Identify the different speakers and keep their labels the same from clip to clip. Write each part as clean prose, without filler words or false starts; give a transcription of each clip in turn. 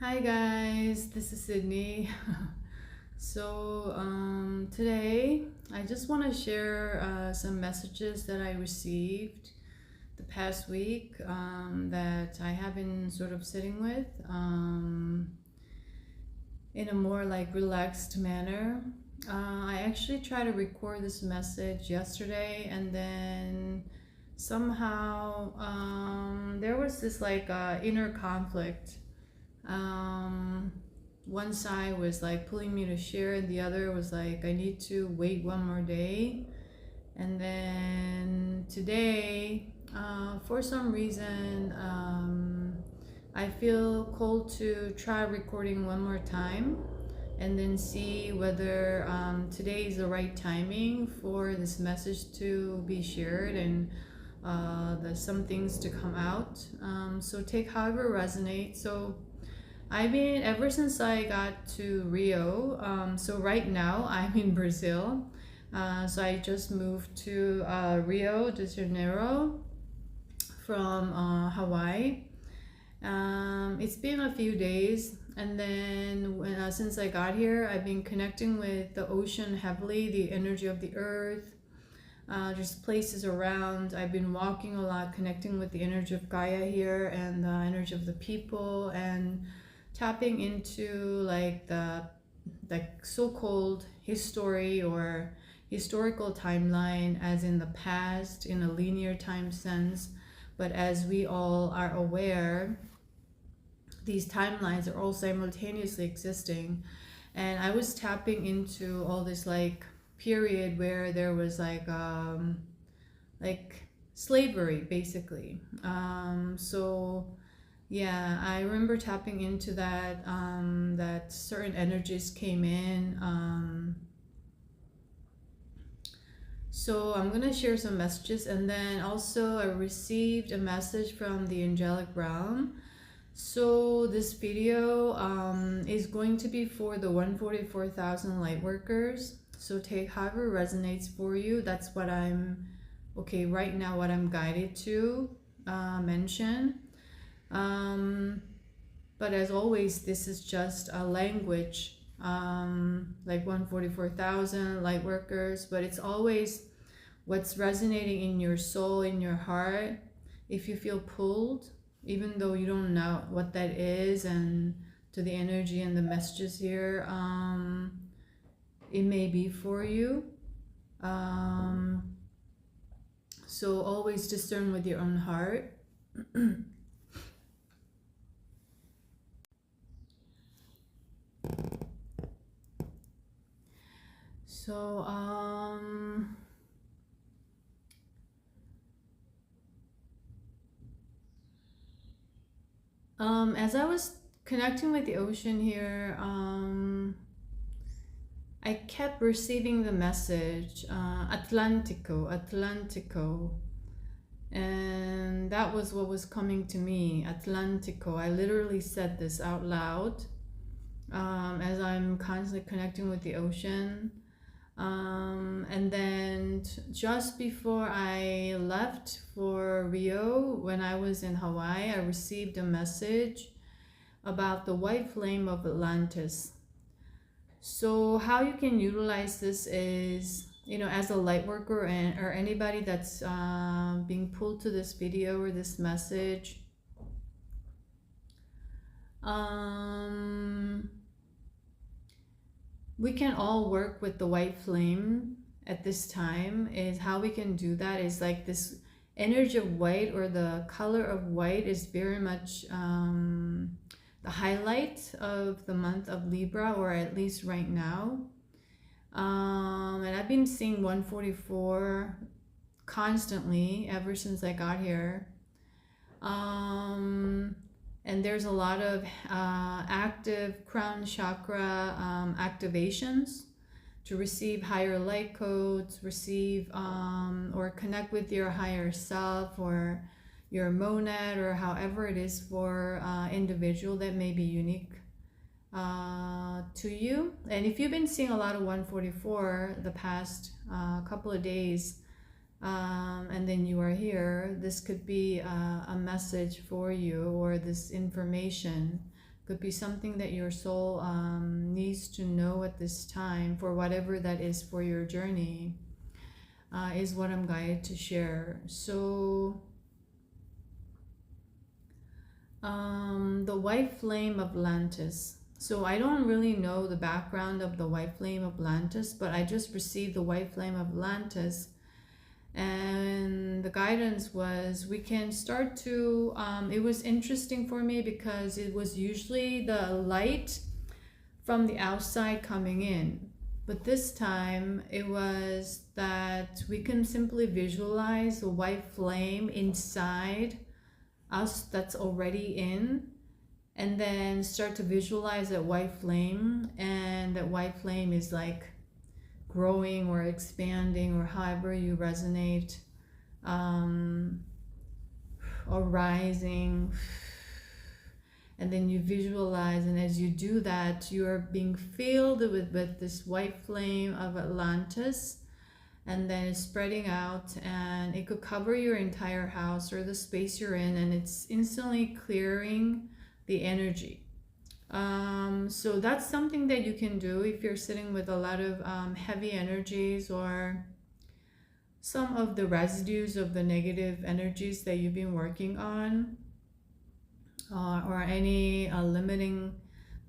Speaker 1: Hi guys, this is Sydney. Today I just want to share some messages that I received the past week that I have been sort of sitting with in a more like relaxed manner. I actually tried to record this message yesterday, and then somehow there was this like inner conflict. One side was like pulling me to share, and the other was like, I need to wait one more day. And then today, for some reason, I feel called to try recording one more time and then see whether today is the right timing for this message to be shared and there's some things to come out. So take however resonates. So I've been, ever since I got to Rio, so right now I'm in Brazil. So I just moved to Rio de Janeiro from Hawaii. It's been a few days, and then since I got here, I've been connecting with the ocean heavily, the energy of the earth, just places around. I've been walking a lot, connecting with the energy of Gaia here and the energy of the people, and tapping into like the so-called history or historical timeline, as in the past in a linear time sense. But as we all are aware, these timelines are all simultaneously existing. And I was tapping into all this like period where there was like slavery basically. Yeah, I remember tapping into that, that certain energies came in. So I'm gonna share some messages, and then also I received a message from the angelic realm. So this video is going to be for the 144,000 light workers. So take however resonates for you. That's what I'm, okay, right now what I'm guided to mention. But as always, this is just a language, like 144,000 light workers, but it's always what's resonating in your soul, in your heart. If you feel pulled, even though you don't know what that is, and to the energy and the messages here, it may be for you. So always discern with your own heart. So, as I was connecting with the ocean here, I kept receiving the message, Atlantico, Atlantico. And that was what was coming to me, Atlantico. I literally said this out loud as I'm constantly connecting with the ocean. And then just before I left for Rio, when I was in Hawaii, I received a message about the white flame of Atlantis. So how you can utilize this is, you know, as a light worker or anybody that's being pulled to this video or this message, we can all work with the white flame at this time. Is how we can do that is like this energy of white, or the color of white, is very much the highlight of the month of Libra, or at least right now. And I've been seeing 144 constantly ever since I got here. And there's a lot of active crown chakra activations to receive higher light codes, receive or connect with your higher self, or your monad, or however it is for individual that may be unique to you. And if you've been seeing a lot of 144 the past couple of days, and then you are here, this could be a message for you, or this information Could be something that your soul needs to know at this time, for whatever that is for your journey, is what I'm guided to share. So the white flame of Atlantis. So I don't really know the background of the white flame of Atlantis, but I just received the white flame of Atlantis, and the guidance was we can start to it was interesting for me because it was usually the light from the outside coming in, but this time it was that we can simply visualize the white flame inside us that's already in, and then start to visualize that white flame, and that white flame is like growing or expanding, or however you resonate, or rising. And then you visualize, and as you do that, you are being filled with this white flame of Atlantis, and then it's spreading out, and it could cover your entire house or the space you're in, and it's instantly clearing the energy. So that's something that you can do if you're sitting with a lot of heavy energies, or some of the residues of the negative energies that you've been working on, or any limiting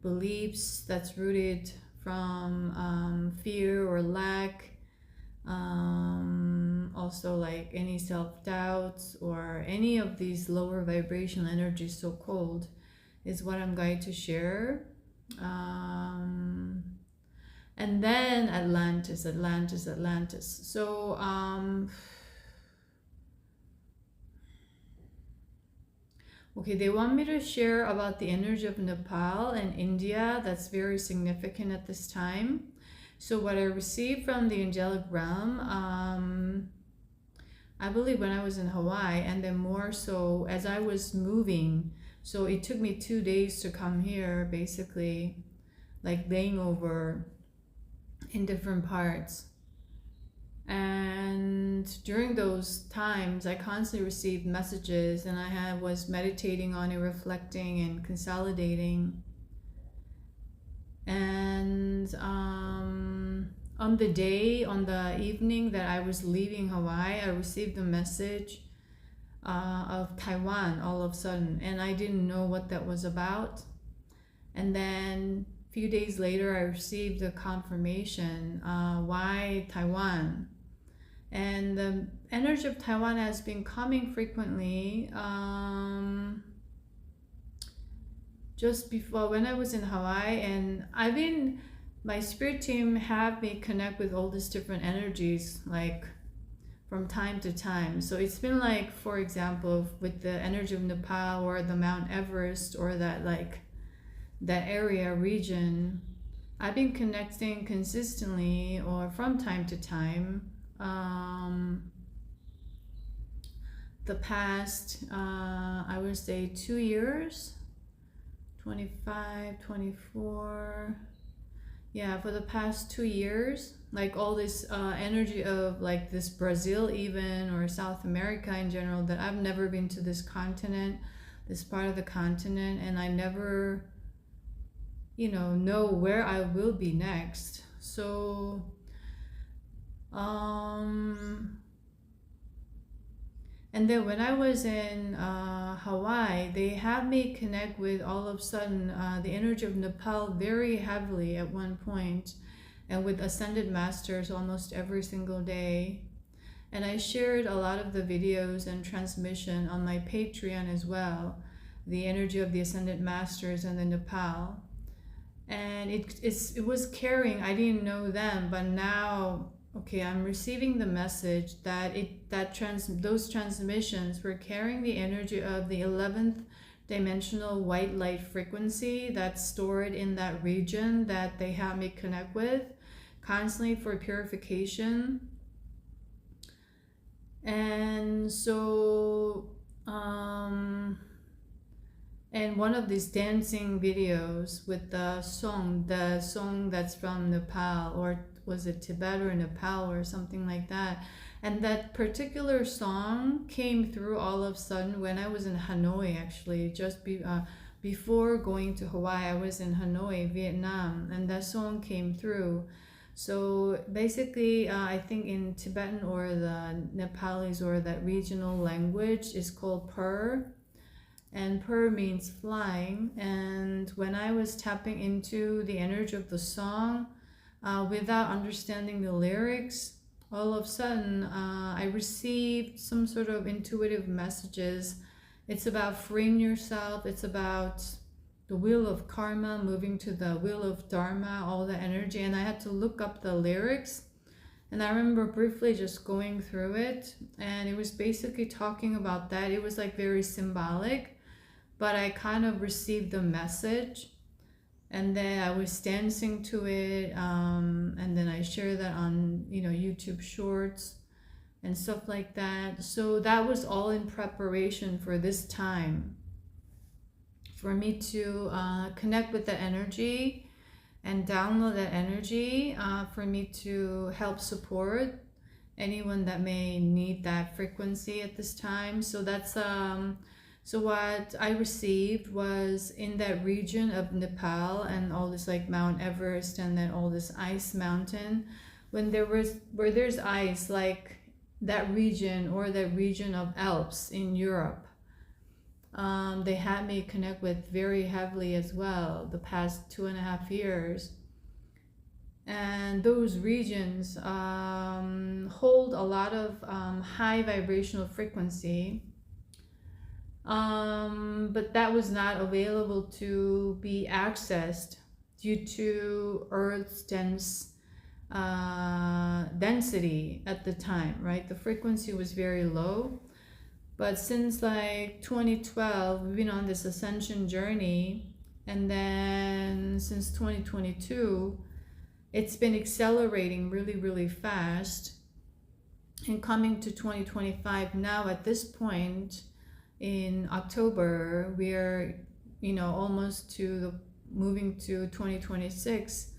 Speaker 1: beliefs that's rooted from fear or lack, also like any self-doubts or any of these lower vibrational energies, so called, is what I'm going to share. And then Atlantis. So okay, they want me to share about the energy of Nepal and India. That's very significant at this time. So what I received from the angelic realm, I believe when I was in Hawaii, and then more so as I was moving. So it took me 2 days to come here, basically, like laying over in different parts. And during those times, I constantly received messages, and I was meditating on it, reflecting and consolidating. And on the evening that I was leaving Hawaii, I received a message of Taiwan all of a sudden, and I didn't know what that was about. And then a few days later, I received a confirmation, why Taiwan? And the energy of Taiwan has been coming frequently. Just before, when I was in Hawaii, and my spirit team have me connect with all these different energies, like from time to time. So it's been like, for example, with the energy of Nepal or the Mount Everest, or that area region, I've been connecting consistently or from time to time. The past, I would say 2 years, 25, 24, yeah, for the past 2 years, like all this energy of like this Brazil even, or South America in general, that I've never been to this continent, this part of the continent, and I never, know where I will be next. So and then when I was in Hawaii, they had me connect with, all of a sudden, the energy of Nepal very heavily at one point, and with ascended masters almost every single day. And I shared a lot of the videos and transmission on my Patreon as well, the energy of the ascended masters and the Nepal. And it was carrying, I didn't know them, but now, okay, I'm receiving the message that those transmissions were carrying the energy of the 11th dimensional white light frequency that's stored in that region that they have me connect with constantly for purification. And so and one of these dancing videos with the song that's from Nepal, or was it Tibet or Nepal or something like that. And that particular song came through all of a sudden when I was in Hanoi, actually, just before going to Hawaii. I was in Hanoi, Vietnam, and that song came through. So basically, I think in Tibetan or the Nepalese or that regional language is called Pur, and Pur means flying. And when I was tapping into the energy of the song, without understanding the lyrics, all of a sudden I received some sort of intuitive messages. It's about freeing yourself. It's about the wheel of karma, moving to the wheel of dharma, all the energy. And I had to look up the lyrics. And I remember briefly just going through it. And it was basically talking about that. It was like very symbolic, but I kind of received the message. And then I was dancing to it. And then I shared that on, YouTube Shorts and stuff like that. So that was all in preparation for this time, for me to connect with the energy and download that energy, for me to help support anyone that may need that frequency at this time. So that's so what I received was in that region of Nepal and all this like Mount Everest and then all this ice mountain, where there's ice, like that region or the region of Alps in Europe. They had me connect with very heavily as well the past 2.5 years. And those regions hold a lot of high vibrational frequency, but that was not available to be accessed due to Earth's density at the time, right? The frequency was very low. But since like 2012, we've been on this ascension journey. And then since 2022, it's been accelerating really, really fast. And coming to 2025, now at this point in October, we're, almost to moving to 2026.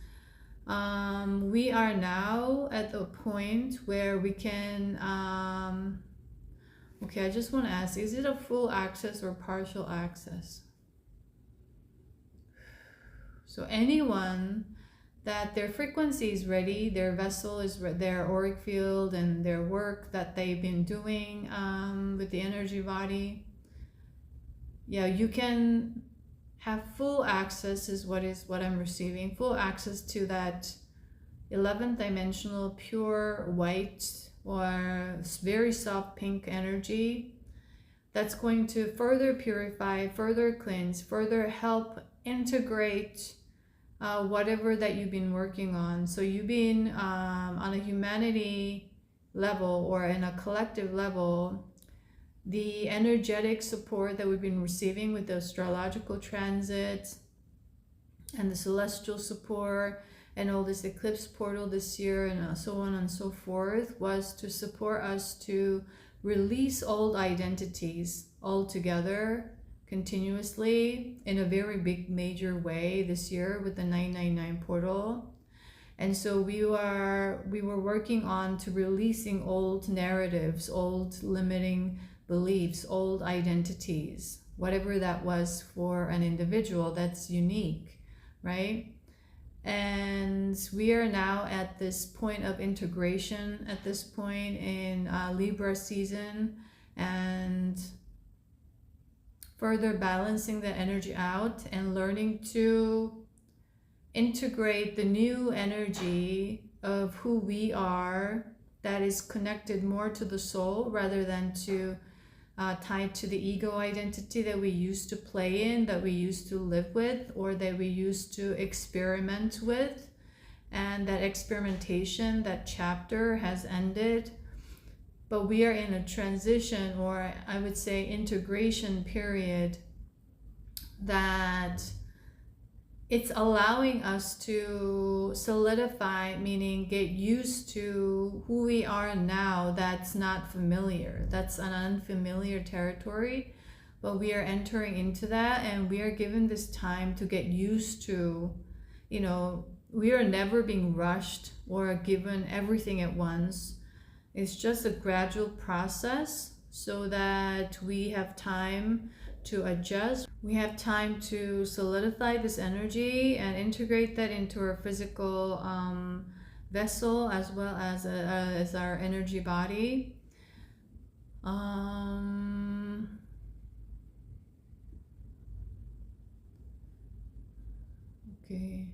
Speaker 1: We are now at the point where we can, okay, I just want to ask, is it a full access or partial access? So anyone that their frequency is ready, their vessel is their auric field and their work that they've been doing with the energy body, you can have full access is what I'm receiving, full access to that 11th dimensional pure white or very soft pink energy that's going to further purify, further cleanse, further help integrate whatever that you've been working on. So you've been on a humanity level or in a collective level, the energetic support that we've been receiving with the astrological transits and the celestial support and all this eclipse portal this year and so on and so forth was to support us to release old identities altogether continuously in a very big major way this year with the 999 portal. And so we were working on to releasing old narratives, old limiting beliefs, old identities, whatever that was for an individual that's unique, right? And we are now at this point of integration, at this point in Libra season, and further balancing the energy out and learning to integrate the new energy of who we are that is connected more to the soul rather than to tied to the ego identity that we used to play in, that we used to live with, or that we used to experiment with. And that experimentation, that chapter has ended. But we are in a transition, or I would say integration period, that it's allowing us to solidify, meaning get used to who we are now. That's not familiar. That's an unfamiliar territory, but we are entering into that, and we are given this time to get used to, we are never being rushed or given everything at once. It's just a gradual process so that we have time to adjust. We have time to solidify this energy and integrate that into our physical vessel, as well as our energy body. Okay.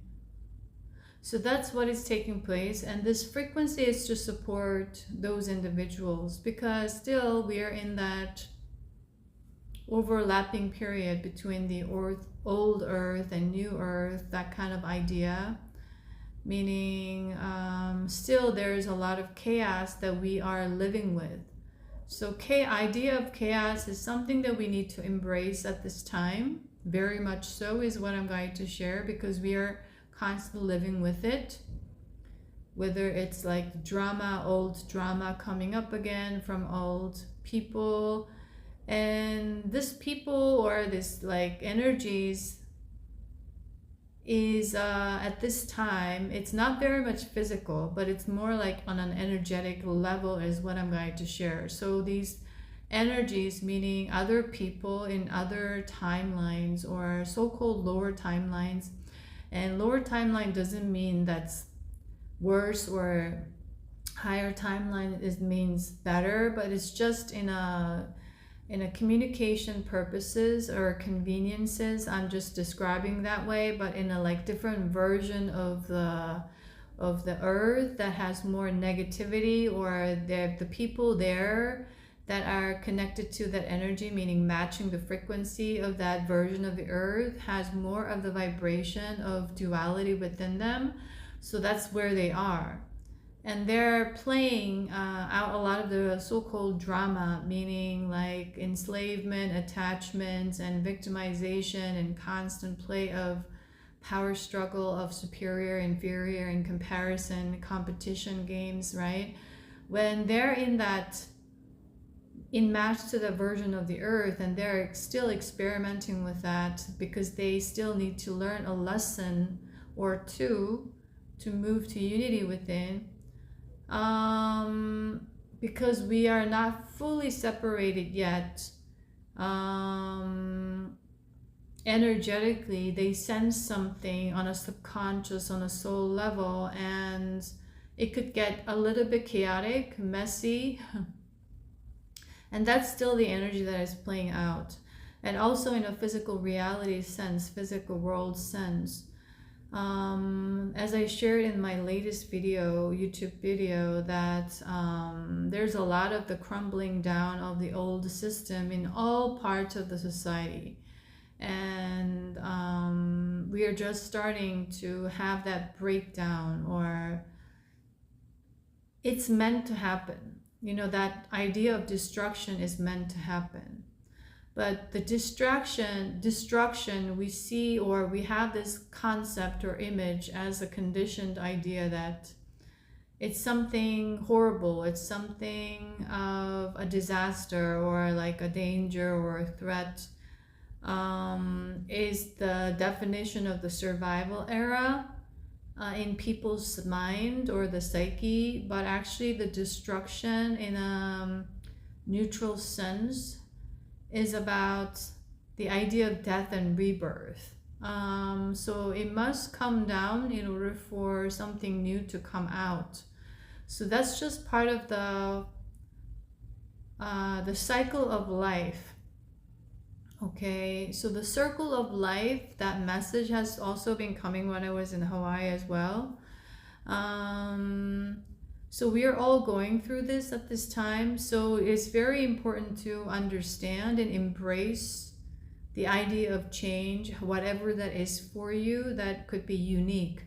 Speaker 1: So that's what is taking place, and this frequency is to support those individuals, because still we are in that overlapping period between the old earth and new earth, that kind of idea, meaning still there's a lot of chaos that we are living with. So idea of chaos is something that we need to embrace at this time, very much so, is what I'm going to share, because we are constantly living with it, whether it's like drama, old drama coming up again from old people, and this people or this like energies is at this time, it's not very much physical, but it's more like on an energetic level is what I'm going to share. So these energies, meaning other people in other timelines or so-called lower timelines, and lower timeline doesn't mean that's worse, or higher timeline means better, but it's just in a communication purposes or conveniences, I'm just describing that way, but in a like different version of the earth that has more negativity, or the people there that are connected to that energy, meaning matching the frequency of that version of the earth, has more of the vibration of duality within them. So that's where they are. And they're playing out a lot of the so-called drama, meaning like enslavement, attachments, and victimization, and constant play of power struggle of superior, inferior, and comparison, competition games, right? When they're in match to the version of the earth, and they're still experimenting with that because they still need to learn a lesson or two to move to unity within. Because we are not fully separated yet, energetically they sense something on a subconscious, on a soul level, and it could get a little bit chaotic, messy, and that's still the energy that is playing out. And also in a physical reality sense, physical world sense, as I shared in my latest video, YouTube video, that there's a lot of the crumbling down of the old system in all parts of the society, and we are just starting to have that breakdown, or it's meant to happen. You know, that idea of destruction is meant to happen. But the destruction we see, or we have this concept or image as a conditioned idea that it's something horrible, it's something of a disaster, or like a danger or a threat, is the definition of the survival era in people's mind or the psyche. But actually the destruction in a neutral sense is about the idea of death and rebirth. So it must come down in order for something new to come out. So that's just part of the cycle of life. Okay, so the circle of life, that message has also been coming when I was in Hawaii as well. So we are all going through this at this time. So it's very important to understand and embrace the idea of change, whatever that is for you, that could be unique.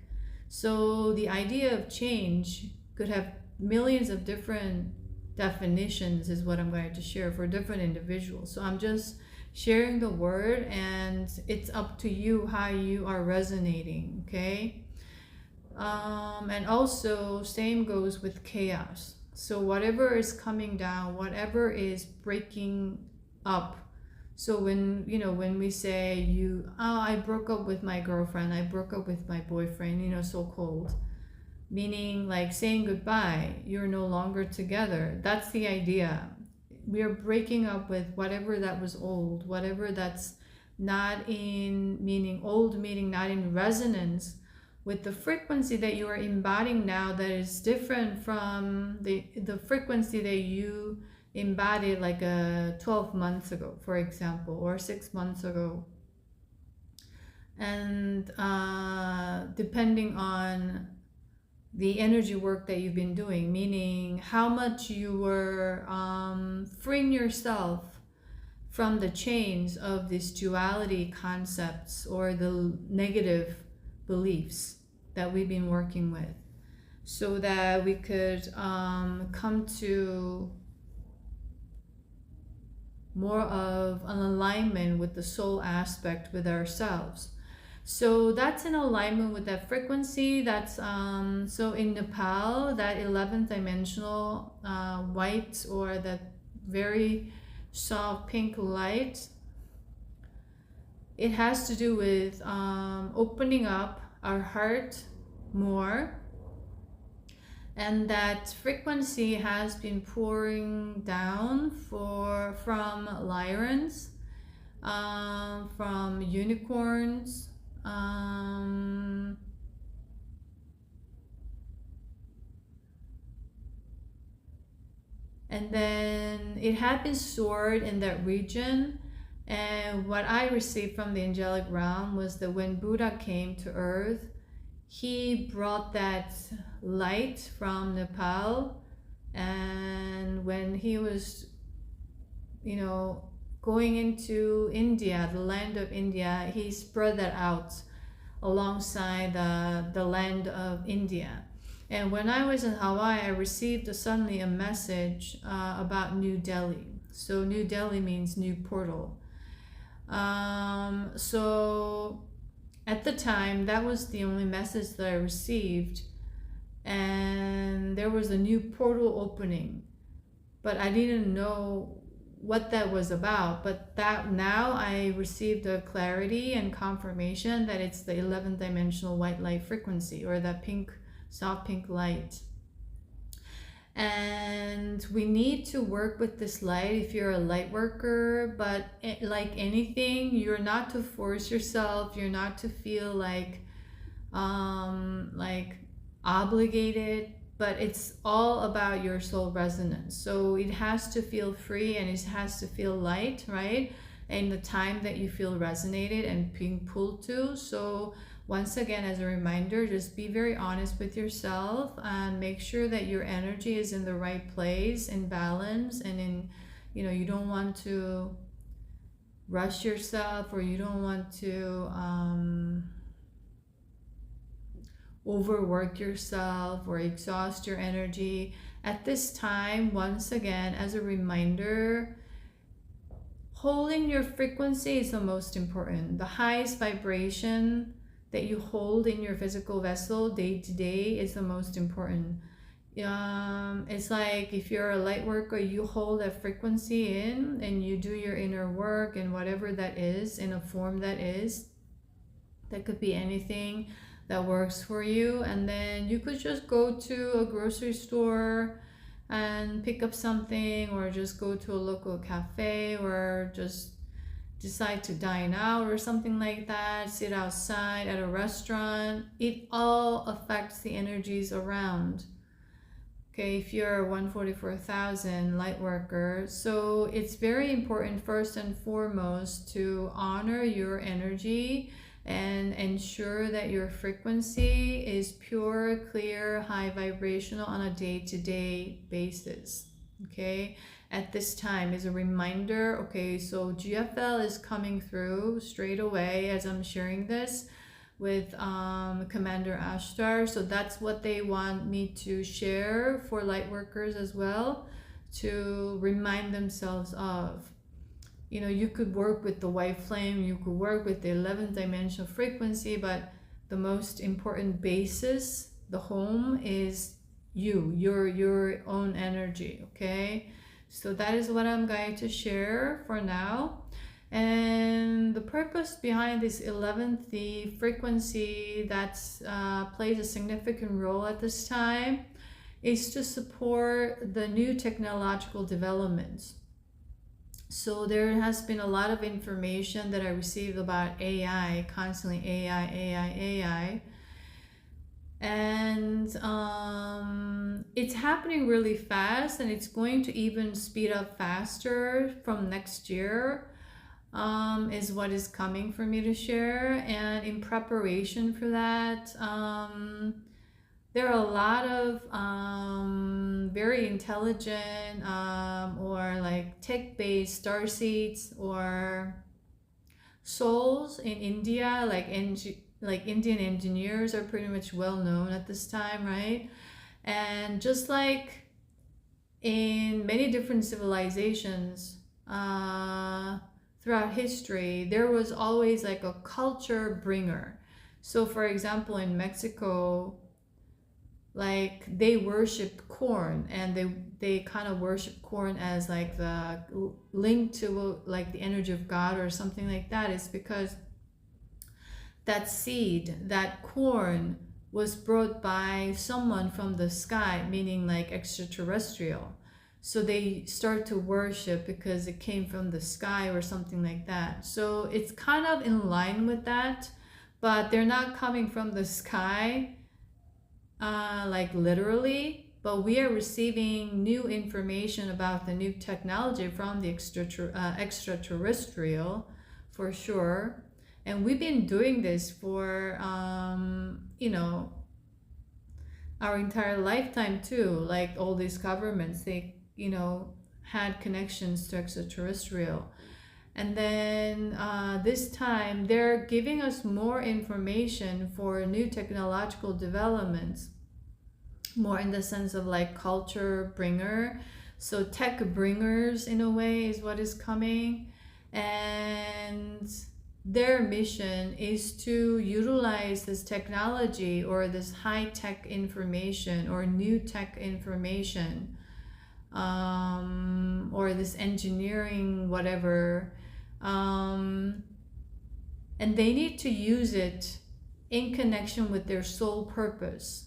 Speaker 1: So the idea of change could have millions of different definitions, is what I'm going to share for different individuals. So I'm just sharing the word, and it's up to you how you are resonating, okay? And also same goes with chaos. So whatever is coming down, whatever is breaking up. So when we say I broke up with my girlfriend, I broke up with my boyfriend, so-called, meaning like saying goodbye, you're no longer together. That's the idea. we are breaking up with whatever that was old, whatever that's not in, meaning old, meaning not in resonance with the frequency that you are embodying now, that is different from the frequency that you embodied like 12 months ago, for example, or 6 months ago. And depending on the energy work that you've been doing, meaning how much you were freeing yourself from the chains of these duality concepts or the negative beliefs that we've been working with, so that we could come to more of an alignment with the soul aspect with ourselves. So that's in alignment with that frequency. That's so in Nepal, that 11th dimensional white, or that very soft pink light, it has to do with opening up our heart more. And that frequency has been pouring down from lions, from unicorns, and then it had been stored in that region. And what I received from the angelic realm was that when Buddha came to earth, he brought that light from Nepal. And when he was, going into India, the land of India, he spread that out alongside the land of India. And when I was in Hawaii, I received suddenly a message about New Delhi. So New Delhi means new portal. So at the time, that was the only message that I received. And there was a new portal opening, but I didn't know what that was about. But that now I received a clarity and confirmation that it's the 11th dimensional white light frequency, or that pink, soft pink light. And we need to work with this light if you're a light worker. But like anything, you're not to force yourself, you're not to feel like obligated, but it's all about your soul resonance. So it has to feel free and it has to feel light, right? And the time that you feel resonated and being pulled to. So once again, as a reminder, just be very honest with yourself and make sure that your energy is in the right place, in balance, and in, you don't want to rush yourself, or you don't want to overwork yourself or exhaust your energy. At this time, once again, as a reminder, holding your frequency is the most important. The highest vibration that you hold in your physical vessel day to day is the most important. It's like if you're a light worker, you hold that frequency in and you do your inner work, and whatever that is, in a form that is, that could be anything that works for you. And then you could just go to a grocery store and pick up something, or just go to a local cafe, or just decide to dine out or something like that, sit outside at a restaurant. It all affects the energies around. Okay, if you're a 144,000 light worker, so it's very important first and foremost to honor your energy and ensure that your frequency is pure, clear, high vibrational on a day-to-day basis. Okay, at this time is a reminder. Okay, so GFL is coming through straight away as I'm sharing this with Commander Ashtar. So that's what they want me to share for light workers as well, to remind themselves of. You could work with the white flame, you could work with the 11th dimensional frequency, but the most important basis, the home, is your own energy. Okay, so that is what I'm going to share for now. And the purpose behind this 11th, the frequency that plays a significant role at this time, is to support the new technological developments. So there has been a lot of information that I received about AI, constantly AI. And it's happening really fast, and it's going to even speed up faster from next year, is what is coming for me to share. And in preparation for that, there are a lot of very intelligent or like tech-based starseeds or souls in India, like Indian engineers are pretty much well known at this time, right? And just like in many different civilizations throughout history, there was always like a culture bringer. So for example, in Mexico, like they worship corn, and they kind of worship corn as like the link to like the energy of God or something like that. Is because that seed, that corn, was brought by someone from the sky, meaning like extraterrestrial. So they start to worship because it came from the sky or something like that. So it's kind of in line with that, but they're not coming from the sky like literally, but we are receiving new information about the new technology from the extraterrestrial for sure. And we've been doing this for you know, our entire lifetime too. Like all these governments, they, you know, had connections to extraterrestrial. And then this time they're giving us more information for new technological developments, more in the sense of like culture bringer. So tech bringers in a way is what is coming. And their mission is to utilize this technology or this high-tech information or new tech information, or this engineering whatever, and they need to use it in connection with their soul purpose,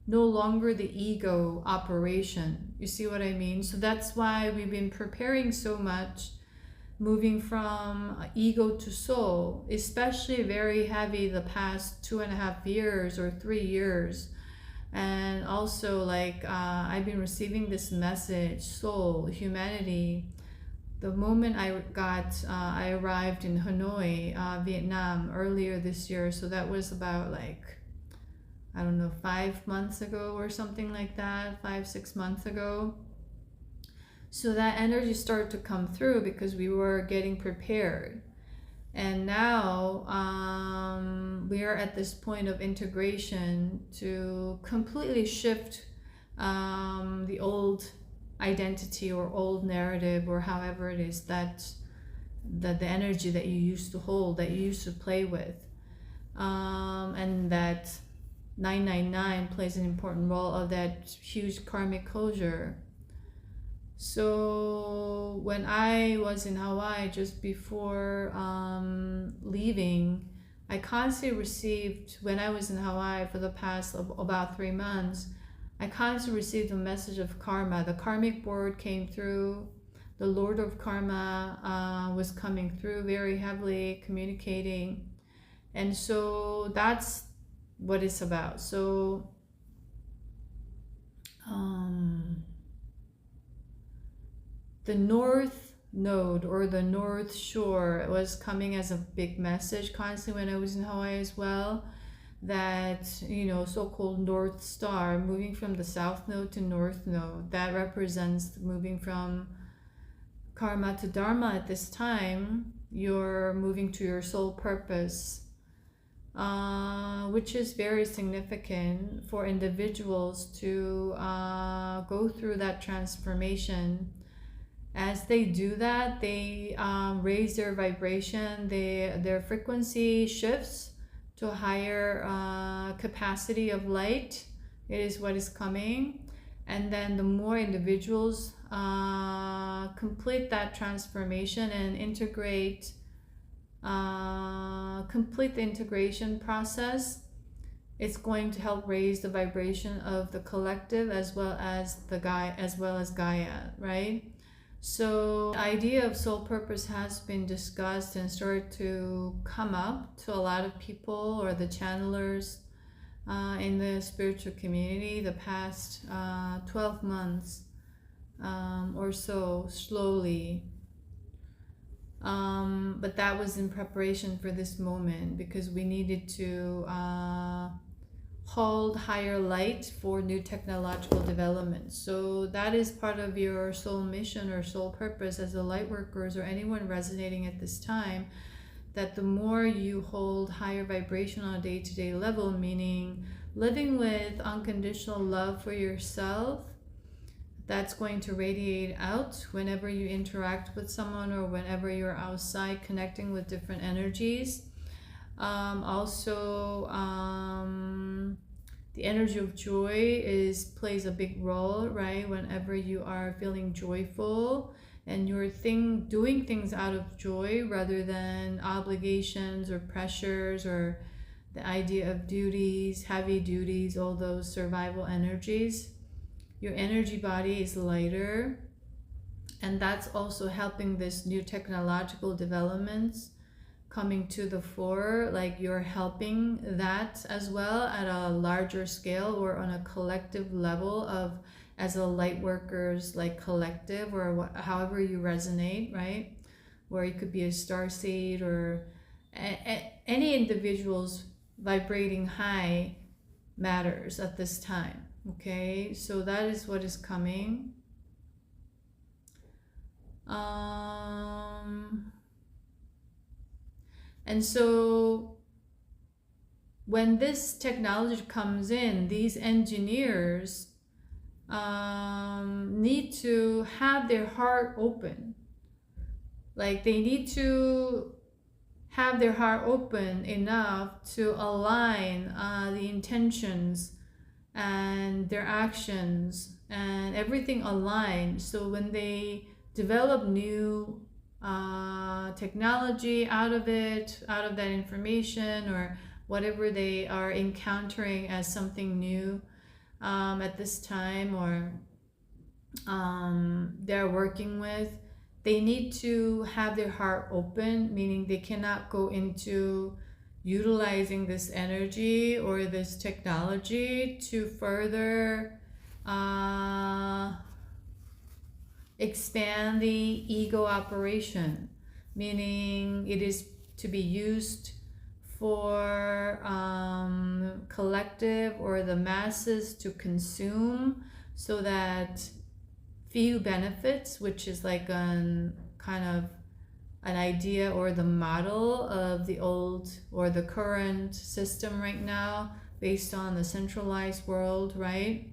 Speaker 1: no longer the ego operation. You see what I mean? So that's why we've been preparing so much, moving from ego to soul, especially very heavy the past 2.5 years or 3 years. And also like I've been receiving this message, soul, humanity, the moment I arrived in Hanoi, Vietnam earlier this year. So that was about like, I don't know, 5 months ago or something like that, 5-6 months ago. So that energy started to come through because we were getting prepared. And now we are at this point of integration to completely shift the old identity or old narrative, or however it is that the energy that you used to hold, that you used to play with, and that 999 plays an important role of that huge karmic closure. So when I was in Hawaii just before leaving, I constantly received, when I was in Hawaii for the past about 3 months, I constantly received a message of karma. The karmic board came through. The Lord of Karma was coming through very heavily, communicating. And so that's what it's about. So the North Node or the North Shore was coming as a big message constantly when I was in Hawaii as well. That, you know, so-called North Star, moving from the South Node to North Node, that represents moving from karma to dharma at this time. You're moving to your soul purpose, which is very significant for individuals to go through that transformation. As they do that, they raise their vibration, their frequency shifts to a higher capacity of light. It is what is coming. And then the more individuals complete that transformation and integrate, complete the integration process, it's going to help raise the vibration of the collective as well as Gaia, right? So the idea of soul purpose has been discussed and started to come up to a lot of people or the channelers in the spiritual community the past 12 months or so, slowly. But that was in preparation for this moment, because we needed to hold higher light for new technological development. So that is part of your soul mission or soul purpose as a light workers or anyone resonating at this time, that the more you hold higher vibration on a day-to-day level, meaning living with unconditional love for yourself, that's going to radiate out whenever you interact with someone or whenever you're outside connecting with different energies. The energy of joy plays a big role, right? Whenever you are feeling joyful and you're doing things out of joy rather than obligations or pressures or the idea of duties, heavy duties, all those survival energies, your energy body is lighter. And that's also helping this new technological developments coming to the fore, like you're helping that as well at a larger scale or on a collective level of, as a light workers, like collective or however you resonate, right? Where it could be a star seed or any individuals vibrating high matters at this time. Okay, so that is what is coming. And so when this technology comes in, these engineers need to have their heart open. Like they need to have their heart open enough to align the intentions and their actions and everything aligned. So when they develop new technology out of that information or whatever they are encountering as something new at this time, or they're working with, they need to have their heart open, meaning they cannot go into utilizing this energy or this technology to further expand the ego operation, meaning it is to be used for collective or the masses to consume, so that few benefits, which is like an kind of an idea or the model of the old or the current system right now based on the centralized world, right?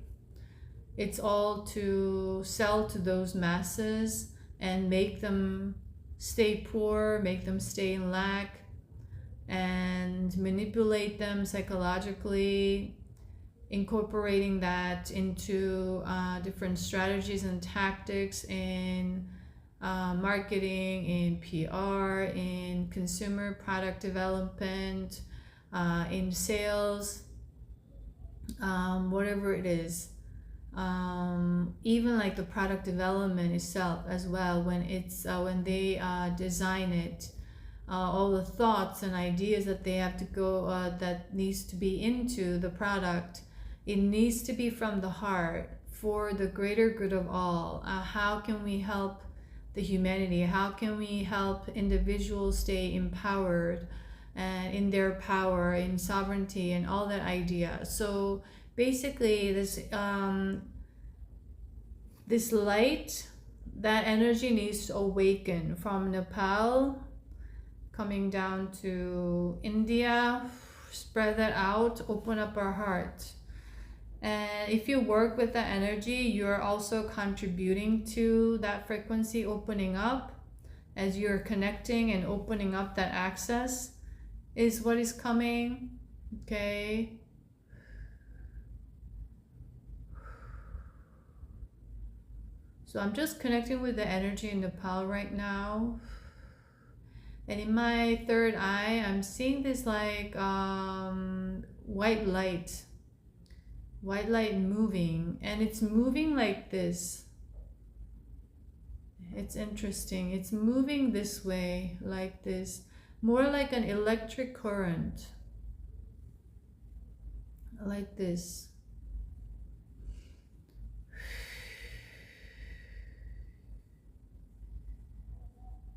Speaker 1: It's all to sell to those masses and make them stay poor, make them stay in lack, and manipulate them psychologically, incorporating that into different strategies and tactics in marketing, in PR, in consumer product development, in sales, whatever it is. Even like the product development itself as well, when they design it, all the thoughts and ideas that they have to go that needs to be into the product, it needs to be from the heart for the greater good of all. How can we help the humanity? How can we help individuals stay empowered and in their power, in sovereignty, and all that idea? So basically this light, that energy needs to awaken from Nepal, coming down to India, spread that out, open up our heart. And if you work with that energy, you're also contributing to that frequency opening up. As you're connecting and opening up that access is what is coming. Okay. So I'm just connecting with the energy in Nepal right now. And in my third eye, I'm seeing this like white light moving, and it's moving like this. It's interesting. It's moving this way, like this, more like an electric current, like this.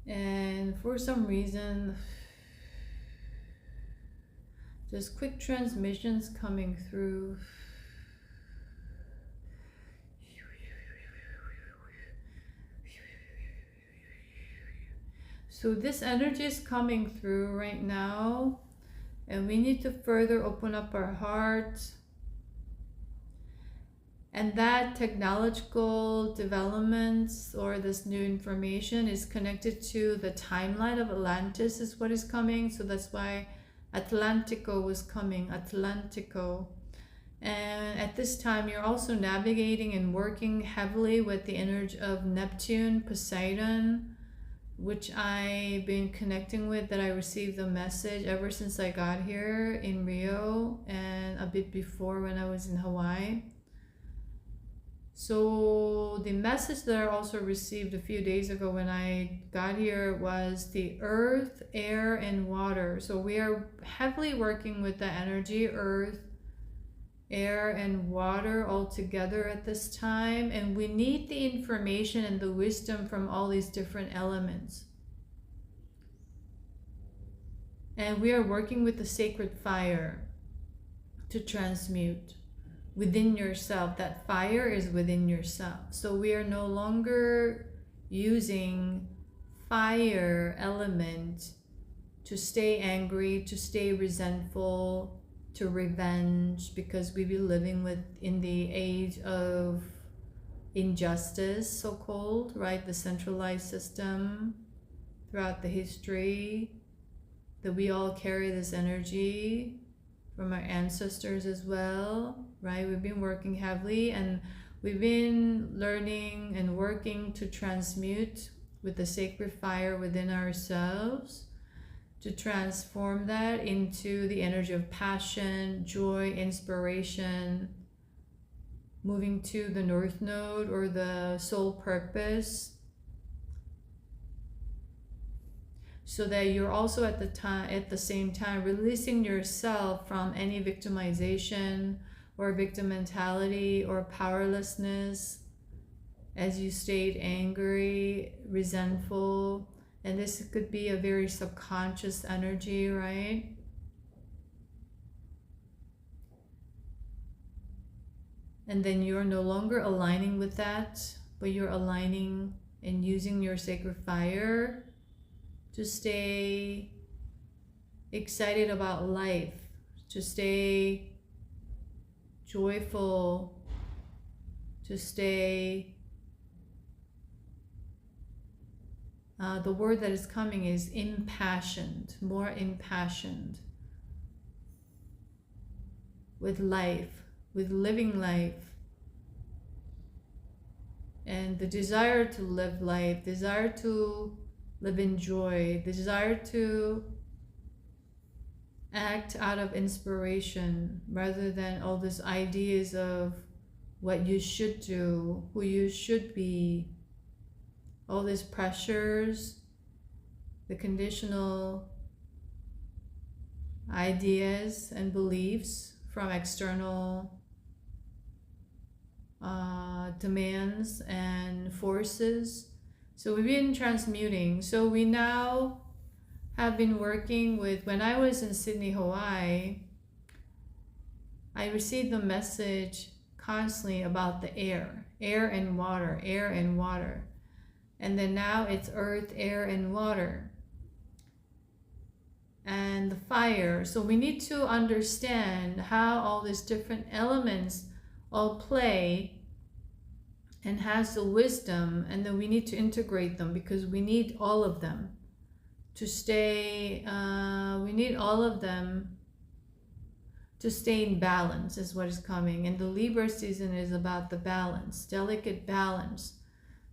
Speaker 1: And for some reason, there's quick transmissions coming through. So this energy is coming through right now, and we need to further open up our hearts. And that technological developments or this new information is connected to the timeline of Atlantis is what is coming. So that's why Atlantico was coming, Atlantico. And at this time, you're also navigating and working heavily with the energy of Neptune, Poseidon, which I've been connecting with, that I received the message ever since I got here in Rio and a bit before when I was in Hawaii. So the message that I also received a few days ago when I got here was the earth, air, and water. So we are heavily working with the energy, earth, air, and water all together at this time, and we need the information and the wisdom from all these different elements. And we are working with the sacred fire to transmute within yourself. That fire is within yourself. So we are no longer using fire element to stay angry, to stay resentful, to revenge, because we be living in the age of injustice, so-called, right? The centralized system throughout the history, that we all carry this energy from our ancestors as well, right? We've been working heavily, and we've been learning and working to transmute with the sacred fire within ourselves, to transform that into the energy of passion, joy, inspiration, moving to the North Node or the soul purpose, so that you're also at the same time releasing yourself from any victimization or victim mentality or powerlessness as you stayed angry, resentful. And this could be a very subconscious energy, right? And then you're no longer aligning with that, but you're aligning and using your sacred fire to stay excited about life, to stay joyful, to stay... the word that is coming is impassioned, more impassioned with life, with living life, and the desire to live life, desire to live in joy, the desire to act out of inspiration rather than all these ideas of what you should do, who you should be, all these pressures, the conditional ideas and beliefs from external demands and forces. So we've been transmuting. So we now have been working with, when I was in Sydney, Hawaii, I received the message constantly about the air and water, air and water. And then now it's earth, air, and water. And the fire. So we need to understand how all these different elements all play and has the wisdom, and then we need to integrate them because we need all of them to stay, we need all of them to stay in balance is what is coming. And the Libra season is about the balance, delicate balance.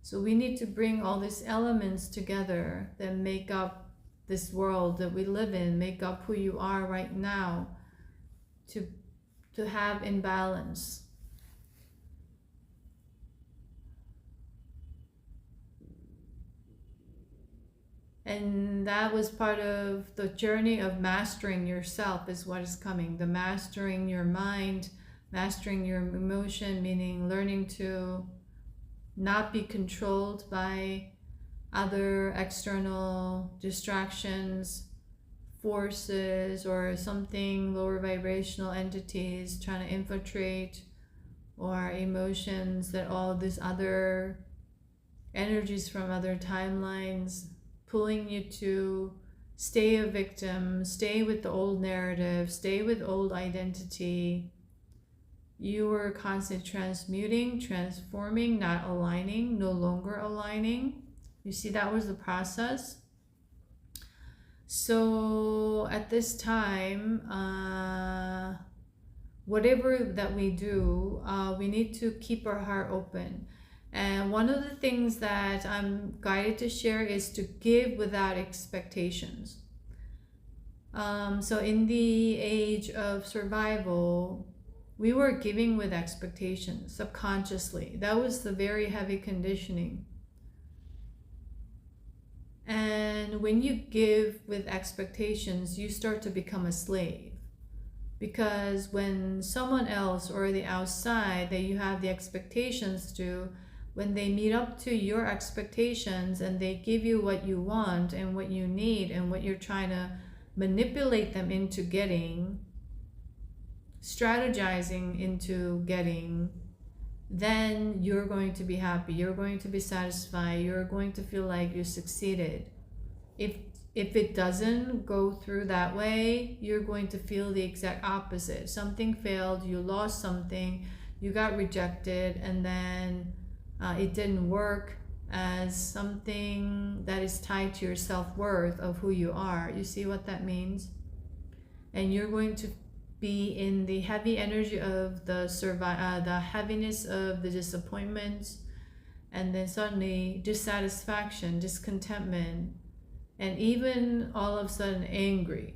Speaker 1: So we need to bring all these elements together that make up this world that we live in, make up who you are right now, to have in balance. And that was part of the journey of mastering yourself, is what is coming. The mastering your mind, mastering your emotion, meaning learning to not be controlled by other external distractions, forces, or something, lower vibrational entities trying to infiltrate, or emotions that all these other energies from other timelines pulling you to stay a victim, stay with the old narrative, stay with old identity. You were constantly transmuting, transforming, not aligning, no longer aligning. You see, that was the process. So at this time, whatever that we do, we need to keep our heart open. And one of the things that I'm guided to share is to give without expectations. So in the age of survival, we were giving with expectations subconsciously. That was the very heavy conditioning. And when you give with expectations, you start to become a slave. Because when someone else or the outside that you have the expectations to, when they meet up to your expectations and they give you what you want and what you need and what you're trying to manipulate them into getting, strategizing into getting, then you're going to be happy, you're going to be satisfied, you're going to feel like you succeeded. If it doesn't go through that way, you're going to feel the exact opposite. Something failed, you lost something, you got rejected, and then it didn't work as something that is tied to your self-worth of who you are. You see what that means? And you're going to be in the heavy energy of the heaviness of the disappointments, and then suddenly dissatisfaction, discontentment, and even all of a sudden angry,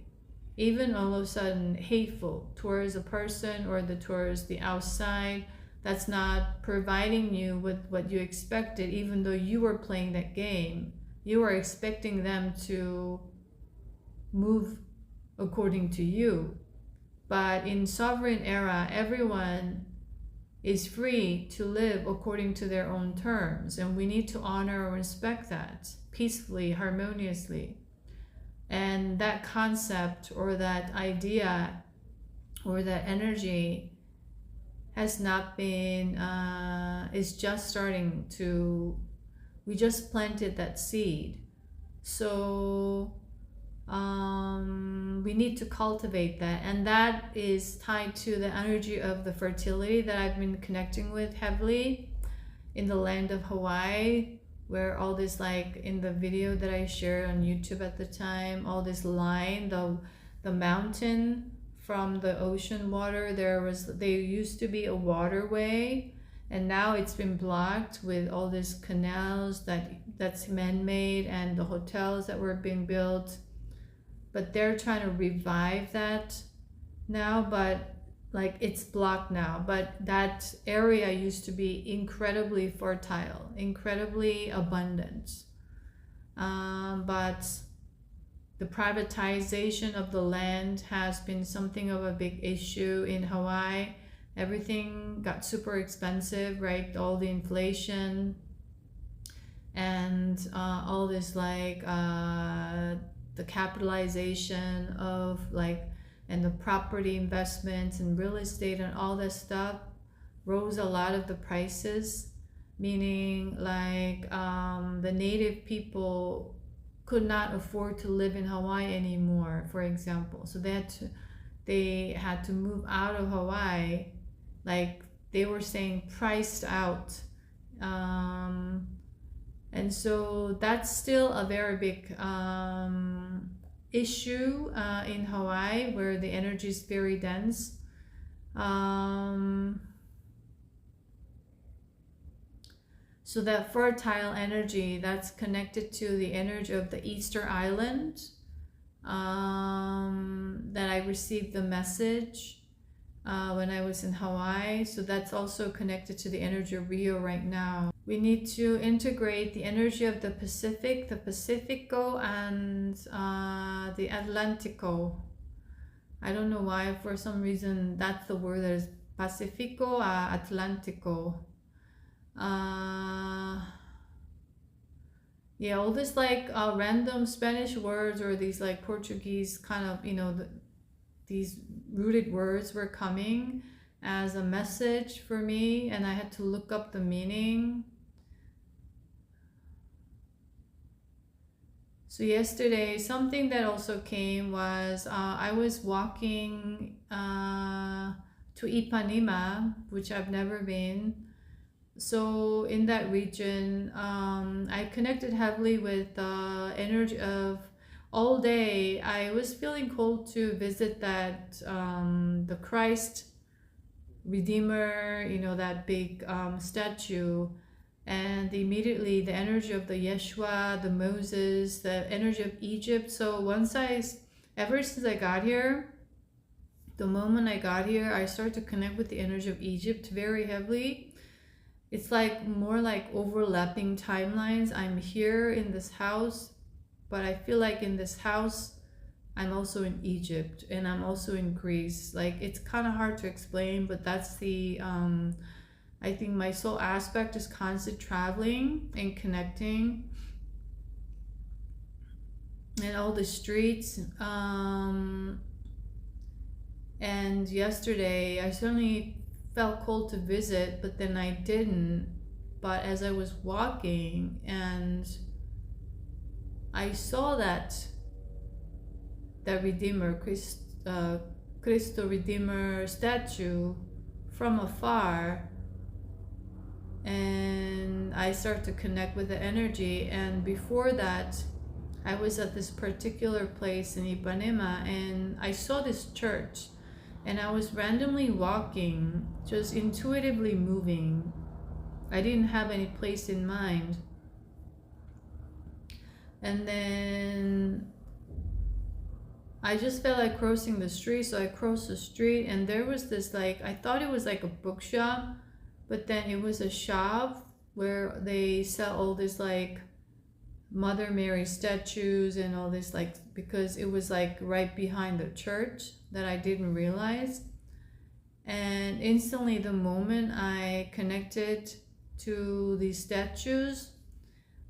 Speaker 1: even all of a sudden hateful towards a person or towards the outside that's not providing you with what you expected, even though you were playing that game. You were expecting them to move according to you. But in sovereign era, everyone is free to live according to their own terms, and we need to honor and respect that peacefully, harmoniously. And that concept or that idea or that energy has not been, is just starting to, we just planted that seed. So we need to cultivate that, and that is tied to the energy of the fertility that I've been connecting with heavily in the land of Hawaii, where all this, like in the video that I shared on YouTube at the time, all this line, the mountain from the ocean water, there used to be a waterway, and now it's been blocked with all these canals that's man-made, and the hotels that were being built. But they're trying to revive that now, but like it's blocked now. But that area used to be incredibly fertile, incredibly abundant. But the privatization of the land has been something of a big issue in Hawaii. Everything got super expensive, right? All the inflation and all this, like the capitalization of like, and the property investments and real estate and all that stuff rose a lot of the prices, meaning like the native people could not afford to live in Hawaii anymore, for example. So they had to move out of Hawaii, like they were saying priced out. And so that's still a very big issue in Hawaii, where the energy is very dense. So that fertile energy that's connected to the energy of the Easter Island, that I received the message when I was in Hawaii. So that's also connected to the energy of Rio right now. We need to integrate the energy of the Pacific, the Pacifico, and the Atlantico. I don't know why, for some reason, that's the word that is Pacifico, Atlantico. Yeah, all this like random Spanish words or these like Portuguese kind of, you know, these rooted words were coming as a message for me, and I had to look up the meaning. So yesterday, something that also came was I was walking to Ipanema, which I've never been. So in that region, I connected heavily with the energy of all day. I was feeling called to visit that the Christ Redeemer, you know, that big statue. And immediately the energy of the Yeshua, the Moses, the energy of Egypt. So ever since I got here, the moment I got here, I started to connect with the energy of Egypt very heavily. It's like more like overlapping timelines. I'm here in this house, but I feel like in this house, I'm also in Egypt and I'm also in Greece. Like, it's kind of hard to explain, but that's the I think my soul aspect is constant traveling and connecting, and all the streets. And yesterday I certainly felt called to visit, but then I didn't. But as I was walking and I saw that Redeemer, Cristo Redeemer statue from afar, and I start to connect with the energy. And before that, I was at this particular place in Ipanema and I saw this church, and I was randomly walking, just intuitively moving. I didn't have any place in mind. And then I just felt like crossing the street, so I crossed the street, and there was this, like, I thought it was like a bookshop, but then it was a shop where they sell all this like Mother Mary statues and all this, like, because it was like right behind the church that I didn't realize. And instantly, the moment I connected to these statues,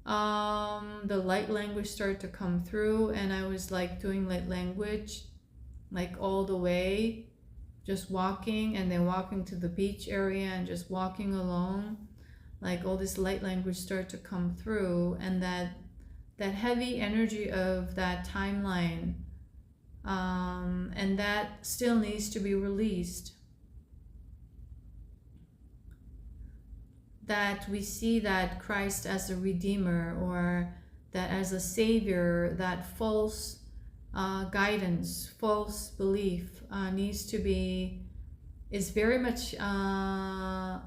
Speaker 1: the light language started to come through, and I was like doing light language like all the way, just walking, and then walking to the beach area and just walking along. Like, all this light language started to come through, and that heavy energy of that timeline, and that still needs to be released. That we see that Christ as a redeemer, or that as a savior, that false guidance, false belief is very much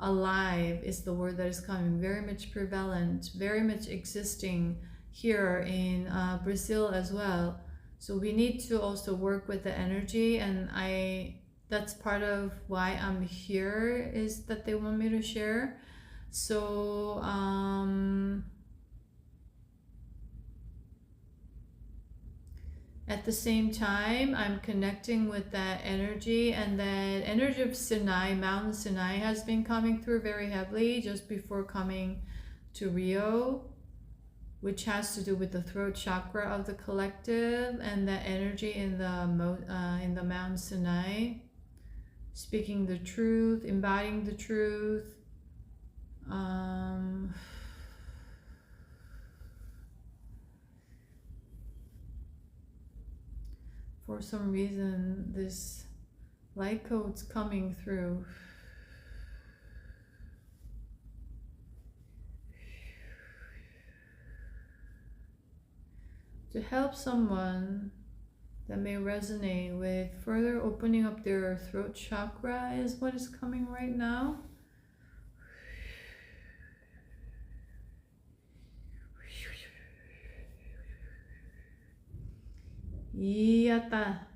Speaker 1: alive, is the word that is coming, very much prevalent, very much existing here in Brazil as well. So we need to also work with the energy, and that's part of why I'm here, is that they want me to share. So at the same time, I'm connecting with that energy, and that energy of Sinai, Mountain Sinai, has been coming through very heavily just before coming to Rio, which has to do with the throat chakra of the collective, and that energy in the Mountain Sinai, speaking the truth, embodying the truth. For some reason, this light code's coming through. To help someone that may resonate with further opening up their throat chakra is what is coming right now. Iata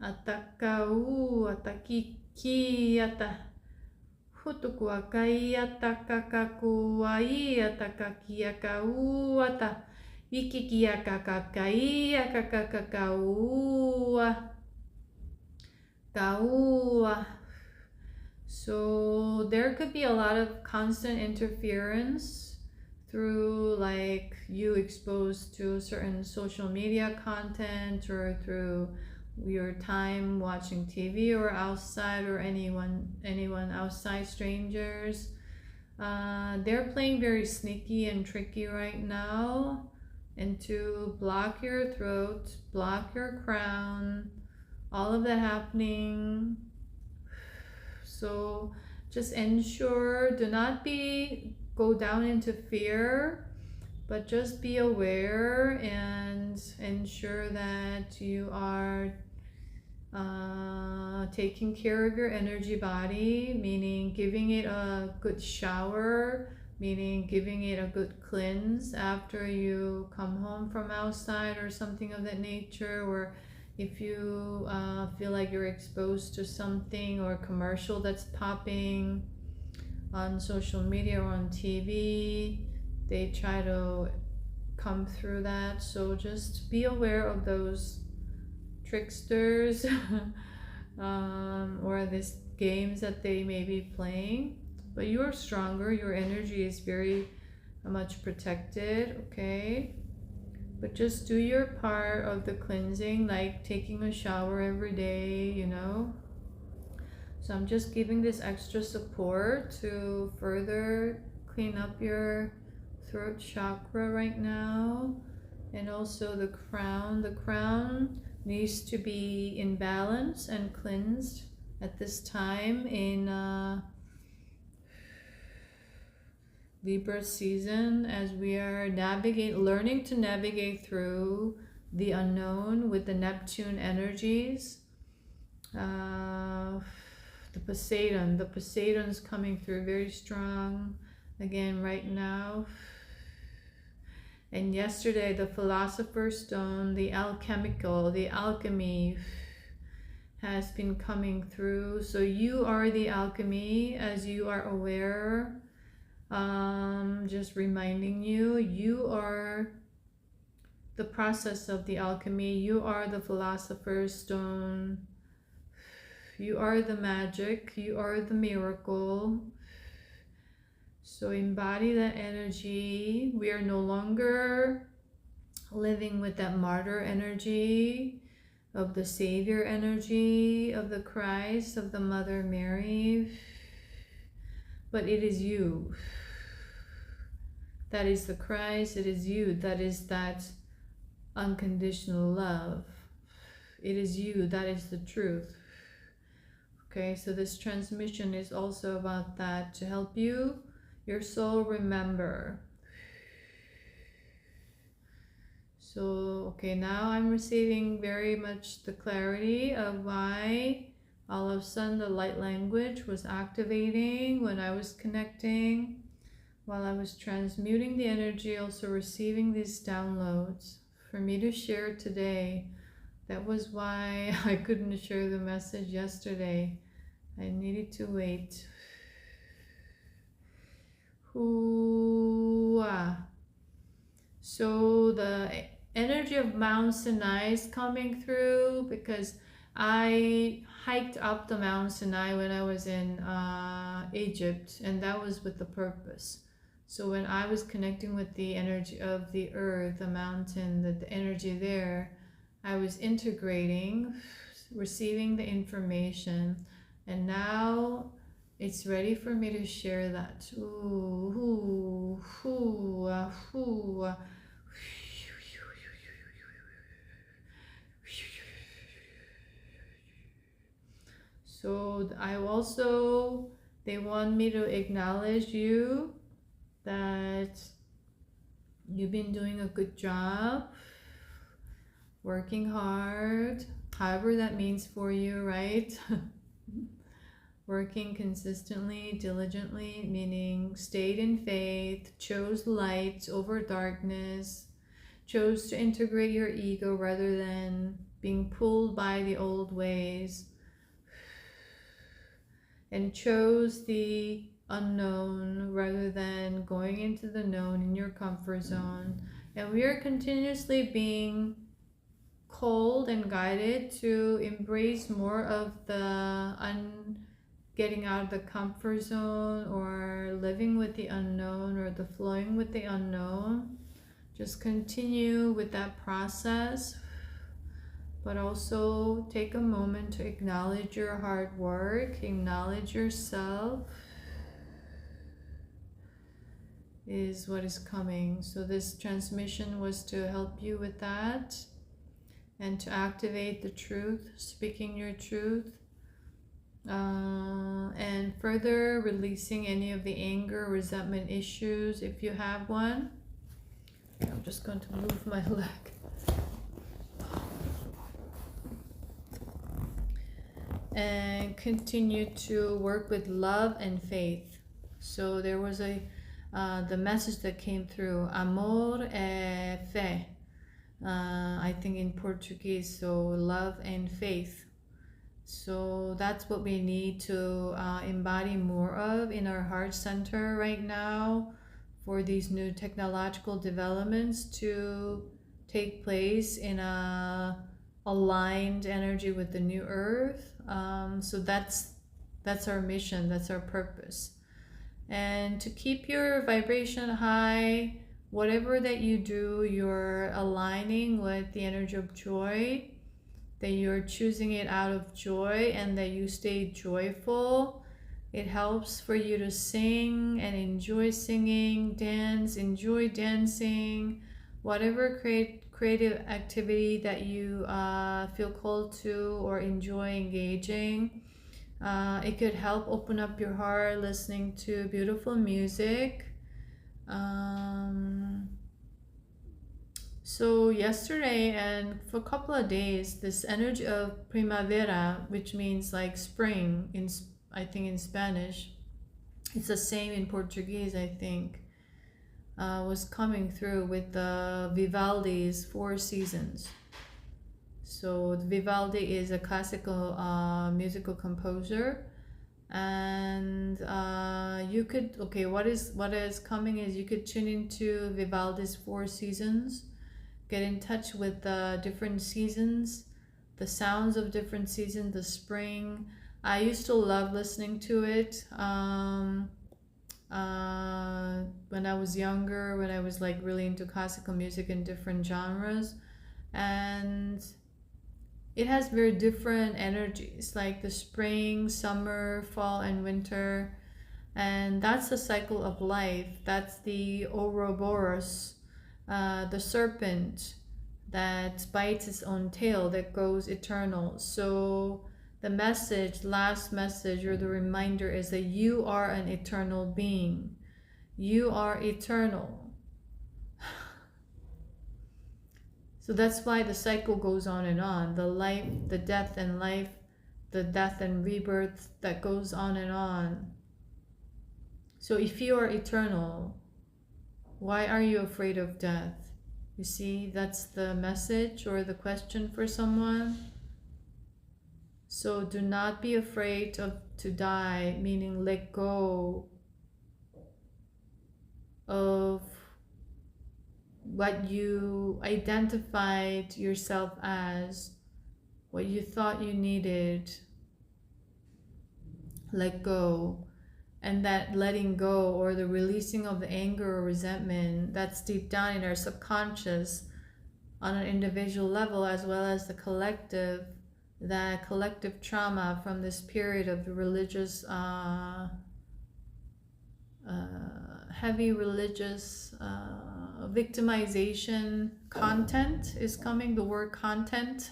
Speaker 1: atakau atakiki ata Hutukua kaia takakakua ia takakia kauata. Ikikia kakakaia kakakaua. Kaua. So there could be a lot of constant interference through like you exposed to certain social media content or through your time watching TV or outside or anyone outside, strangers. They're playing very sneaky and tricky right now, and to block your throat, block your crown, all of that happening. So just ensure, do not go down into fear, but just be aware and ensure that you are taking care of your energy body, meaning giving it a good shower, meaning giving it a good cleanse after you come home from outside or something of that nature, or if you feel like you're exposed to something or commercial that's popping on social media or on TV, they try to come through that. So just be aware of those tricksters or these games that they may be playing. But you are stronger, your energy is very much protected, okay? But just do your part of the cleansing, like taking a shower every day, you know. So I'm just giving this extra support to further clean up your throat chakra right now. And also the crown. The crown needs to be in balance and cleansed at this time in Libra season, as we are learning to navigate through the unknown with the Neptune energies. The Poseidon's coming through very strong again right now. And yesterday the Philosopher's Stone, the alchemy has been coming through. So you are the alchemy, as you are aware. Just reminding you, you are the process of the alchemy. You are the Philosopher's Stone. You are the magic. You are the miracle. So embody that energy. We are no longer living with that martyr energy, of the Savior energy, of the Christ, of the Mother Mary. But it is you. That is the Christ. It is you. That is that unconditional love. It is you. That is the truth. Okay, so this transmission is also about that, to help you, your soul, remember. So, okay, now I'm receiving very much the clarity of why all of a sudden the light language was activating when I was connecting, while I was transmuting the energy, also receiving these downloads for me to share today. That was why I couldn't share the message yesterday. I needed to wait. So the energy of Mount Sinai is coming through, because I hiked up the Mount Sinai when I was in Egypt, and that was with the purpose. So when I was connecting with the energy of the earth, the mountain, the energy there, I was integrating, receiving the information, and now it's ready for me to share that. So they want me to acknowledge you, that you've been doing a good job, working hard, however that means for you, right? Working consistently, diligently, meaning stayed in faith, chose light over darkness, chose to integrate your ego rather than being pulled by the old ways. and chose the unknown rather than going into the known in your comfort zone. And we are continuously being called and guided to embrace more of the getting out of the comfort zone, or living with the unknown, or the flowing with the unknown. Just continue with that process, but also take a moment to acknowledge your hard work, acknowledge yourself is what is coming. So this transmission was to help you with that, and to activate the truth, speaking your truth, and further releasing any of the anger, resentment issues if you have one. I'm just going to move my leg. And continue to work with love and faith. So there was the message that came through, amor e fé, I think in Portuguese, so love and faith. So that's what we need to embody more of in our heart center right now, for these new technological developments to take place in a aligned energy with the new earth. So that's our mission, that's our purpose. And to keep your vibration high, whatever that you do, you're aligning with the energy of joy, that you're choosing it out of joy, and that you stay joyful. It helps for you to sing and enjoy singing, dance, enjoy dancing, whatever creative activity that you feel called to or enjoy engaging. It could help open up your heart listening to beautiful music. So yesterday and for a couple of days, this energy of primavera, which means like spring, I think in Spanish, it's the same in Portuguese, I think, was coming through with the Vivaldi's Four Seasons. So Vivaldi is a classical musical composer, and you could, what is coming is you could tune into Vivaldi's Four Seasons, get in touch with the different seasons, the sounds of different seasons, the spring. I used to love listening to it when I was younger, when I was like really into classical music in different genres. And it has very different energies, like the spring, summer, fall, and winter. And that's the cycle of life. That's the Ouroboros, the serpent that bites its own tail, that goes eternal. So the last message, or the reminder is that you are an eternal being. You are eternal. So that's why the cycle goes on and on. The life, the death and life, the death and rebirth that goes on and on. So if you are eternal, why are you afraid of death? You see, that's the message or the question for someone. So do not be afraid to die, meaning let go of what you identified yourself as, what you thought you needed. Let go. And that letting go, or the releasing of the anger or resentment, that's deep down in our subconscious on an individual level, as well as the collective, that collective trauma from this period of the religious, heavy religious victimization content is coming. The word content,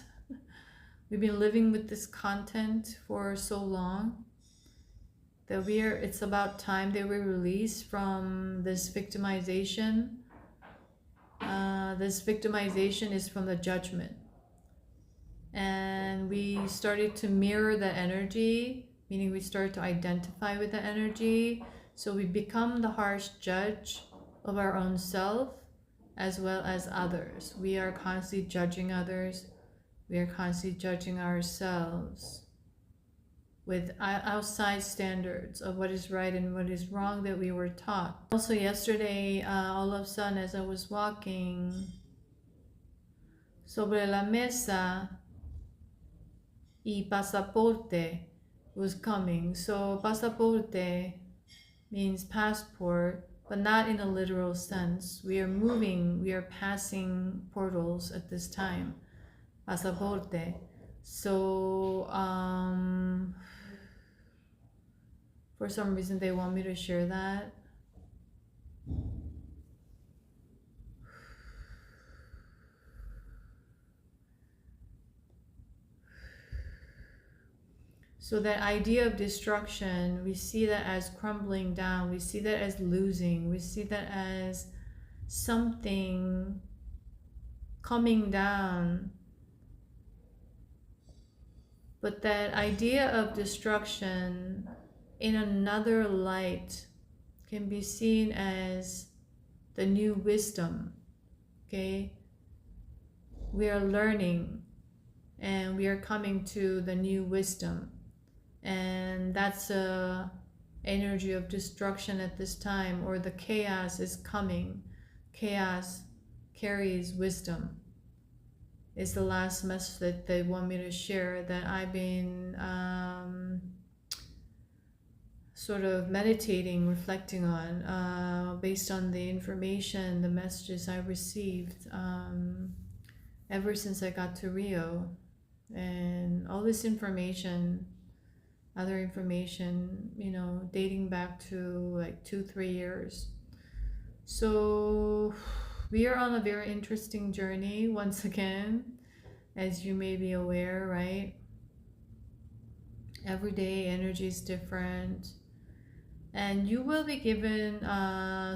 Speaker 1: we've been living with this content for so long that it's about time that we release from this victimization. This victimization is from the judgment. And we started to mirror the energy, meaning we started to identify with the energy. So we become the harsh judge of our own self as well as others. We are constantly judging others. We are constantly judging ourselves. with outside standards of what is right and what is wrong that we were taught. Also yesterday, all of a sudden as I was walking, sobre la mesa y pasaporte was coming. So pasaporte means passport, but not in a literal sense. We are moving, we are passing portals at this time. Pasaporte. So for some reason they want me to share that. So that idea of destruction, we see that as crumbling down, we see that as losing, we see that as something coming down. But that idea of destruction in another light can be seen as the new wisdom, okay? We are learning and we are coming to the new wisdom. And that's a energy of destruction at this time, or the chaos is coming. Chaos carries wisdom. Is the last message that they want me to share, that I've been sort of meditating, reflecting on, based on the information, the messages I received ever since I got to Rio. And all this information, other information, you know, dating back to like 2-3 years. So we are on a very interesting journey once again, as you may be aware, right? Every day energy is different, and you will be given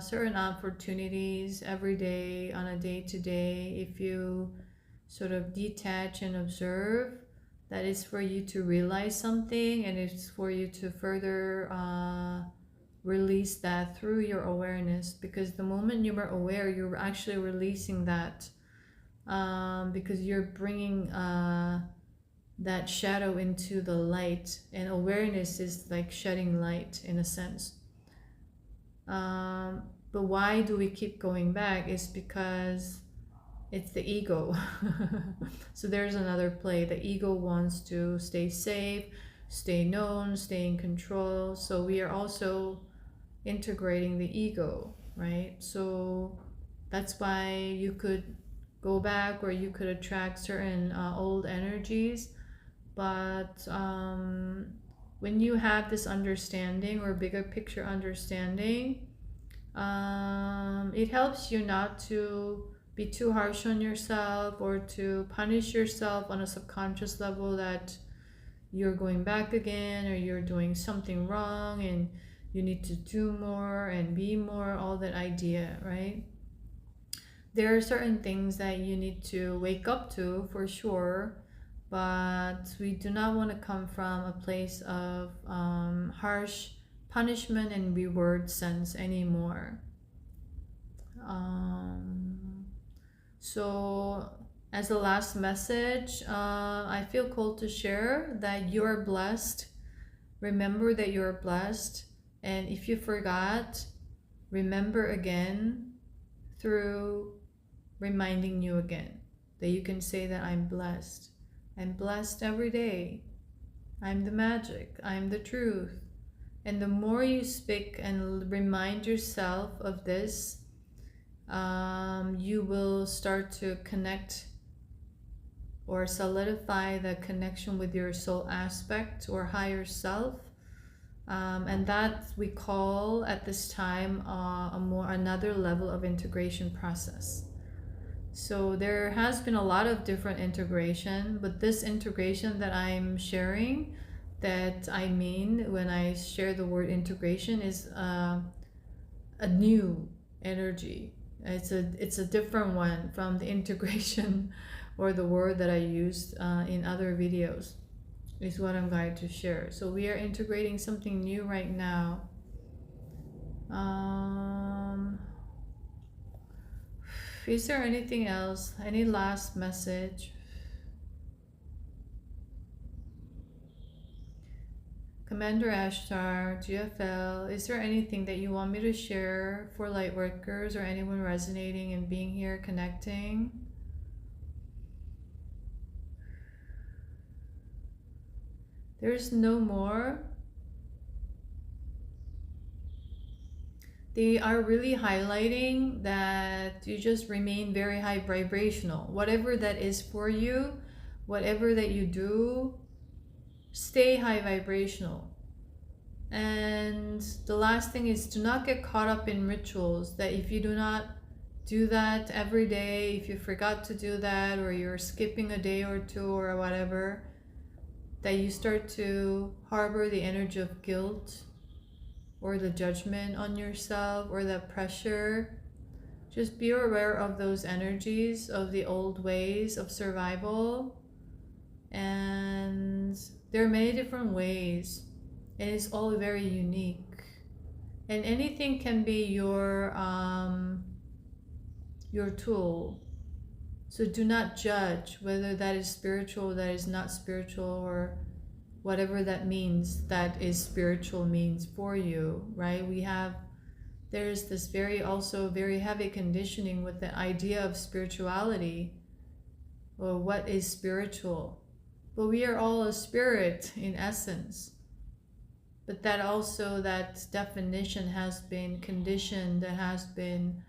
Speaker 1: certain opportunities every day on a day-to-day if you sort of detach and observe. That is for you to realize something, and it's for you to further release that through your awareness, because the moment you are aware, you're actually releasing that, because you're bringing that shadow into the light, and awareness is like shedding light in a sense. But why do we keep going back? Is because it's the ego. So there's another play. The ego wants to stay safe, stay known, stay in control. So we are also integrating the ego, right? So that's why you could go back, or you could attract certain old energies. But when you have this understanding, or bigger picture understanding, it helps you not to be too harsh on yourself, or to punish yourself on a subconscious level that you're going back again, or you're doing something wrong and you need to do more and be more, all that idea, right? There are certain things that you need to wake up to for sure, but we do not want to come from a place of harsh punishment and reward sense anymore. So as a last message, I feel called to share that you are blessed. Remember that you are blessed. And if you forgot, remember again through reminding you again that you can say that I'm blessed. I'm blessed every day. I'm the magic. I'm the truth. And the more you speak and remind yourself of this, you will start to connect or solidify the connection with your soul aspect or higher self. And that we call at this time another level of integration process. So there has been a lot of different integration, but this integration that I'm sharing, that I mean when I share the word integration, is a new energy. It's a different one from the integration or the word that I used in other videos, is what I'm going to share. So we are integrating something new right now. Is there anything else? Any last message? Commander Ashtar, GFL, is there anything that you want me to share for Lightworkers or anyone resonating and being here, connecting? There's no more. They are really highlighting that you just remain very high vibrational. Whatever that is for you, whatever that you do, stay high vibrational. And the last thing is to not get caught up in rituals, that if you do not do that every day, if you forgot to do that, or you're skipping a day or two or whatever, that you start to harbor the energy of guilt or the judgment on yourself or the pressure. Just be aware of those energies of the old ways of survival. And there are many different ways, and it's all very unique. And anything can be your tool. So do not judge whether that is spiritual, that is not spiritual, or whatever that means that is spiritual means for you, right? There's this very heavy conditioning with the idea of spirituality, or what is spiritual. But we are all a spirit in essence. But that definition has been conditioned, that has been,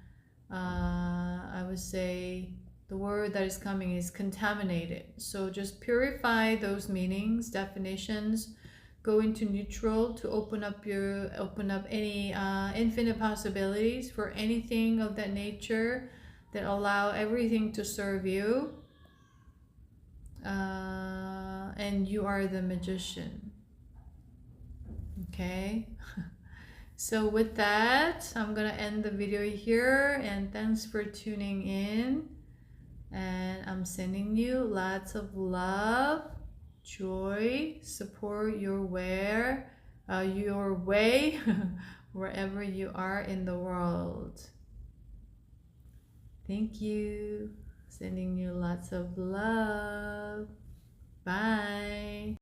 Speaker 1: I would say, the word that is coming is contaminated. So just purify those meanings, definitions, go into neutral to open up any infinite possibilities for anything of that nature, that allow everything to serve you. And you are the magician. Okay. So with that, I'm gonna end the video here, and thanks for tuning in. And I'm sending you lots of love, joy, support your way, wherever you are in the world. Thank you. Sending you lots of love. Bye.